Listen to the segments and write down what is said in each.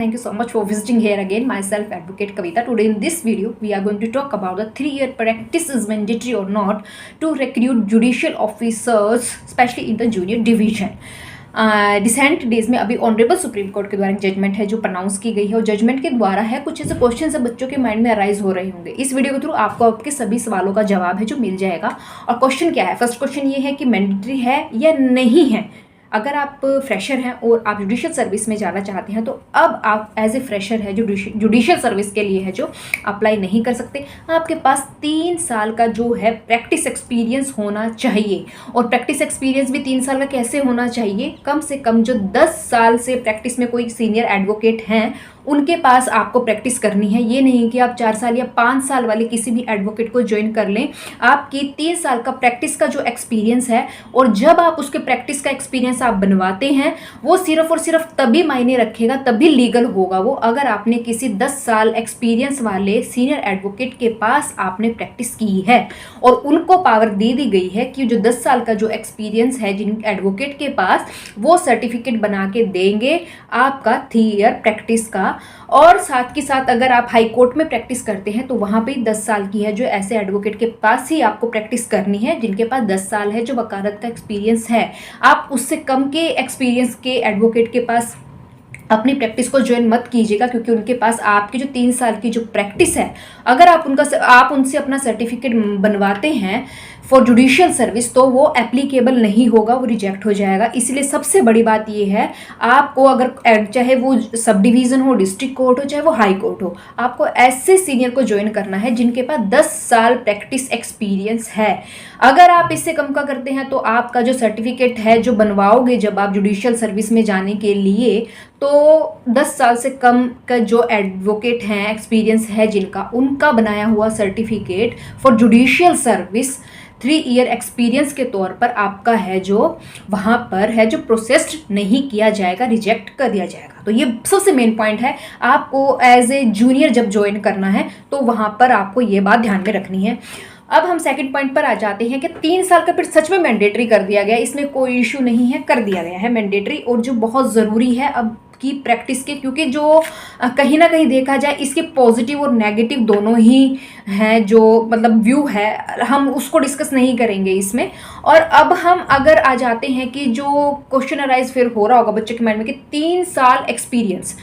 Thank you so much for visiting here again. Myself, Advocate Kavita. Today in this video, we are going to talk about the 3-year practice is mandatory or not to recruit judicial officers, especially in the junior division. Recent days में अभी honourable supreme court के द्वारा एक judgement है जो pronounce की गई है और जजमेंट के द्वारा है कुछ ऐसे क्वेश्चन सब बच्चों के माइंड में अराइज हो रहे होंगे। इस वीडियो के थ्रू आपको आपके सभी सवालों का जवाब है जो मिल जाएगा। और क्वेश्चन क्या है, फर्स्ट क्वेश्चन ये है कि मैंडेटरी है या नहीं है। अगर आप फ्रेशर हैं और आप जुडिशियल सर्विस में जाना चाहते हैं तो अब आप एज ए फ्रेशर है जो जुडिशियल सर्विस के लिए है जो अप्लाई नहीं कर सकते। आपके पास 3 साल का जो है प्रैक्टिस एक्सपीरियंस होना चाहिए। और प्रैक्टिस एक्सपीरियंस भी 3 साल का कैसे होना चाहिए, कम से कम जो 10 साल से प्रैक्टिस में कोई सीनियर एडवोकेट हैं उनके पास आपको प्रैक्टिस करनी है। ये नहीं कि आप 4 साल या 5 साल वाले किसी भी एडवोकेट को ज्वाइन कर लें। आपकी 3 साल का प्रैक्टिस का जो एक्सपीरियंस है और जब आप उसके प्रैक्टिस का एक्सपीरियंस आप बनवाते हैं वो सिर्फ और सिर्फ तभी मायने रखेगा, तभी लीगल होगा वो, अगर आपने किसी 10 साल एक्सपीरियंस वाले सीनियर एडवोकेट के पास आपने प्रैक्टिस की है। और उनको पावर दे दी गई है कि जो 10 साल का जो एक्सपीरियंस है जिन एडवोकेट के पास, वो सर्टिफिकेट बना के देंगे आपका 3 ईयर प्रैक्टिस का। और साथ के साथ अगर आप हाई कोर्ट में प्रैक्टिस करते हैं तो वहाँ पे 10 साल की है जो ऐसे एडवोकेट के पास ही आपको प्रैक्टिस करनी है जिनके पास 10 साल है जो वकालत का एक्सपीरियंस है। आप उससे कम के एक्सपीरियंस के एडवोकेट के पास अपनी प्रैक्टिस को ज्वाइन मत कीजिएगा, क्योंकि उनके पास आपकी जो 3 साल की जो प्रैक्टिस है, अगर आप उनसे अपना सर्टिफिकेट बनवाते हैं फॉर जुडिशियल सर्विस तो वो एप्लीकेबल नहीं होगा, वो रिजेक्ट हो जाएगा। इसलिए सबसे बड़ी बात ये है, आपको अगर चाहे वो सब डिवीज़न हो, डिस्ट्रिक्ट कोर्ट हो, चाहे वो हाई कोर्ट हो, आपको ऐसे सीनियर को ज्वाइन करना है जिनके पास 10 साल प्रैक्टिस एक्सपीरियंस है। अगर आप इससे कम का करते हैं तो आपका जो सर्टिफिकेट है जो बनवाओगे जब आप जुडिशियल सर्विस में जाने के लिए, तो 10 साल से कम का जो एडवोकेट हैं एक्सपीरियंस है जिनका, उनका बनाया हुआ certificate for judicial service 3 year experience के तौर पर आपका है जो वहाँ पर है जो प्रोसेस्ड नहीं किया जाएगा, रिजेक्ट कर दिया जाएगा। तो ये सबसे मेन पॉइंट है, आपको एज ए जूनियर जब ज्वाइन करना है तो वहाँ पर आपको ये बात ध्यान में रखनी है। अब हम सेकंड पॉइंट पर आ जाते हैं कि 3 साल का फिर सच में मैंडेटरी कर दिया गया, इसमें कोई इशू नहीं है, कर दिया गया है मैंडेटरी। और जो बहुत ज़रूरी है अब की प्रैक्टिस के, क्योंकि जो कहीं ना कहीं देखा जाए इसके पॉजिटिव और नेगेटिव दोनों ही हैं, जो मतलब व्यू है हम उसको डिस्कस नहीं करेंगे इसमें। और अब हम अगर आ जाते हैं कि जो क्वेश्चन अराइज फिर हो रहा होगा बच्चे के माइंड में कि 3 साल एक्सपीरियंस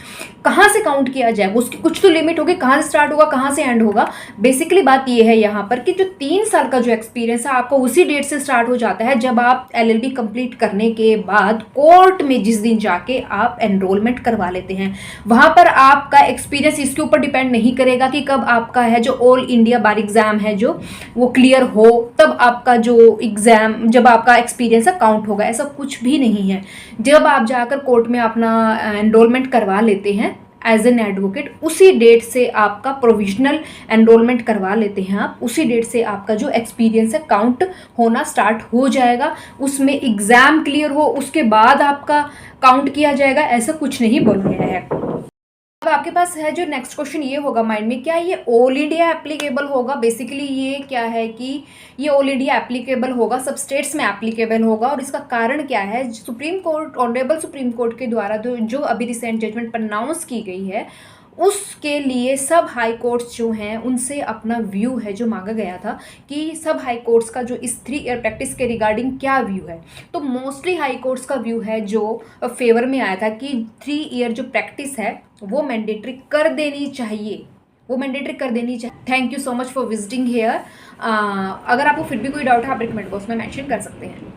कहाँ से काउंट किया जाए, उसकी कुछ तो लिमिट होगी, कहाँ से स्टार्ट होगा कहाँ से एंड होगा। बेसिकली बात ये है यहाँ पर कि जो 3 साल का जो एक्सपीरियंस है आपको उसी डेट से स्टार्ट हो जाता है जब आप LLB कंप्लीट करने के बाद कोर्ट में जिस दिन जाके आप एनरोलमेंट करवा लेते हैं। वहाँ पर आपका एक्सपीरियंस इसके ऊपर डिपेंड नहीं करेगा कि कब आपका है जो ऑल इंडिया बार एग्जाम है जो वो क्लियर हो तब आपका जो एग्जाम, जब आपका एक्सपीरियंस है काउंट होगा, ऐसा कुछ भी नहीं है। जब आप जाकर कोर्ट में अपना एनरोलमेंट करवा लेते हैं एज एन एडवोकेट, उसी डेट से आपका प्रोविजनल एनरोलमेंट करवा लेते हैं आप, उसी डेट से आपका जो एक्सपीरियंस है काउंट होना स्टार्ट हो जाएगा। उसमें एग्ज़ाम क्लियर हो उसके बाद आपका काउंट किया जाएगा, ऐसा कुछ नहीं बोला गया है। अब आपके पास है जो नेक्स्ट क्वेश्चन ये होगा माइंड में, क्या ये ऑल इंडिया एप्लीकेबल होगा। बेसिकली ये क्या है कि ये ऑल इंडिया एप्लीकेबल होगा, सब स्टेट्स में एप्लीकेबल होगा। और इसका कारण क्या है, supreme court, honourable supreme court के द्वारा जो अभी रिसेंट जजमेंट प्रोनाउंस की गई है उसके लिए सब हाई कोर्ट्स जो हैं उनसे अपना व्यू है जो मांगा गया था कि सब हाई कोर्ट्स का जो इस 3 ईयर प्रैक्टिस के रिगार्डिंग क्या व्यू है। तो मोस्टली हाई कोर्ट्स का व्यू है जो फेवर में आया था कि 3 ईयर जो प्रैक्टिस है वो मैंडेटरी कर देनी चाहिए, वो मैंडेटरी कर देनी चाहिए। Thank you so much for visiting here. अगर आपको फिर भी कोई डाउट है आप रिकमेंड बॉक्स में मेंशन कर सकते हैं।